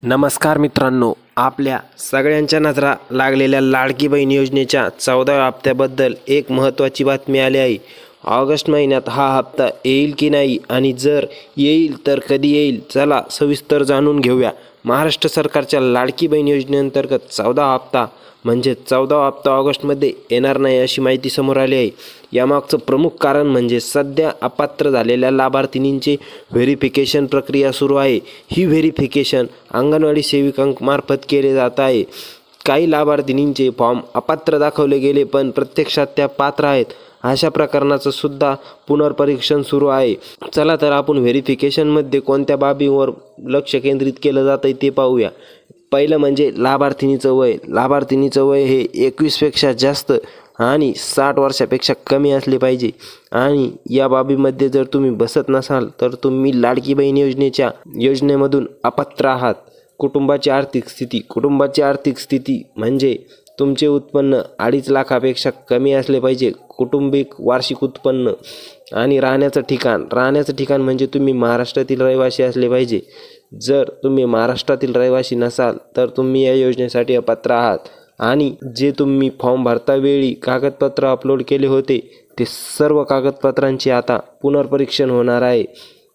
नमस्कार मित्रांनो, आपल्या सगळ्यांच्या नजरा लागलेल्या लाडकी बहीण योजनेच्या 14व्या हप्त्याबद्दल एक महत्त्वाची बातमी आली आहे. ऑगस्ट महिन्यात हा हप्ता येईल की नाही आणि जर येईल तर कधी येईल, चला सविस्तर जाणून घेऊया. महाराष्ट्र सरकारच्या लाडकी बहीण योजनेअंतर्गत 14 हप्ता म्हणजे 14वा हप्ता ऑगस्टमध्ये येणार नाही अशी माहिती समोर आली आहे. यामागचं प्रमुख कारण म्हणजे सध्या अपात्र झालेल्या लाभार्थींची व्हेरिफिकेशन प्रक्रिया सुरू आहे. ही व्हेरिफिकेशन अंगणवाडी सेविकांमार्फत केले जात आहे. काही लाभार्थींचे फॉर्म अपात्र दाखवले गेले पण प्रत्यक्षात त्या पात्र आहेत. अशा प्रकरणाचं सुद्धा पुनर्परीक्षण सुरू आहे. चला तर आपण व्हेरिफिकेशनमध्ये कोणत्या बाबींवर लक्ष केंद्रित केलं जातं ते पाहूया. पहिलं म्हणजे लाभार्थींचं वय. लाभार्थींचं वय हे 21पेक्षा जास्त आणि 60 वर्षापेक्षा कमी असले पाहिजे. आणि या बाबीमध्ये जर तुम्ही बसत नसाल तर तुम्ही लाडकी बहीण योजनेमधून अपात्र आहात. कुटुंबाची आर्थिक स्थिती म्हणजे तुमचे उत्पन्न 2.5 लाखापेक्षा कमी असले पाहिजे. कौटुंबिक वार्षिक उत्पन्न आणि राहण्याचं ठिकाण म्हणजे तुम्ही महाराष्ट्रातील रहिवासी असले पाहिजे. जर तुम्ही महाराष्ट्रातील रहिवासी नसाल तर तुम्ही या योजनेसाठी अपात्र आहात. आणि जे तुम्ही फॉर्म भरतावेळी कागदपत्र अपलोड केले होते ते सर्व कागदपत्रांचे आता पुनर्परीक्षण होणार आहे.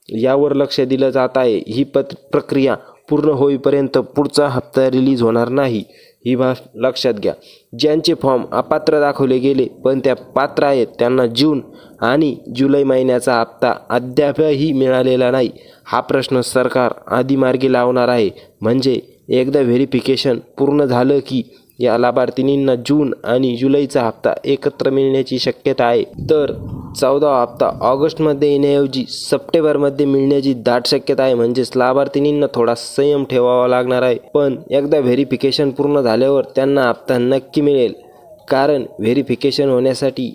यावर लक्ष दिलं जात आहे. ही प्रक्रिया पूर्ण होईपर्यंत पुढचा हप्ता रिलीज होणार नाही. ही बाब लक्षात घ्या. ज्यांचे फॉर्म अपात्र दाखवले गेले पण त्या पात्र आहेत त्यांना जून आणि जुलै महिन्याचा हप्ता अद्यापही मिळालेला नाही. हा प्रश्न सरकार आधी मार्गी लावणार आहे. म्हणजे एकदा व्हेरिफिकेशन पूर्ण झालं की या लाभार्थींना जून आणि जुलैचा हप्ता एकत्र मिळण्याची शक्यता आहे. तर 14वा हप्ता ऑगस्टमध्ये येण्याऐवजी सप्टेंबरमध्ये मिळण्याची दाट शक्यता आहे. म्हणजेच लाभार्थींना थोडा संयम ठेवावा लागणार आहे. पण एकदा व्हेरिफिकेशन पूर्ण झाल्यावर त्यांना हप्ता नक्की मिळेल. कारण व्हेरिफिकेशन होण्यासाठी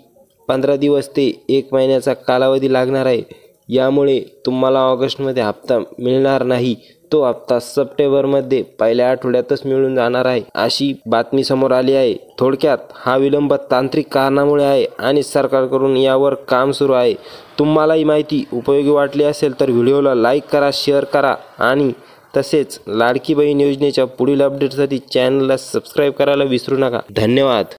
15 दिवस ते 1 महिन्याचा कालावधी लागणार आहे. यामुळे तुम्हाला ऑगस्टमध्ये हप्ता मिळणार नाही. तो हप्ता सप्टेंबरमध्ये पहिल्या आठवड्यातच मिळून जाणार आहे अशी बातमी समोर आली आहे. थोडक्यात हा विलंब तांत्रिक कारणामुळे आहे आणि सरकारकडून यावर काम सुरू आहे. तुम्हाला ही माहिती उपयोगी वाटली असेल तर व्हिडिओला लाईक करा, शेअर करा आणि तसेच लाडकी बहीण योजनेच्या पुढील अपडेटसाठी चॅनलला सबस्क्राईब करायला विसरू नका. धन्यवाद.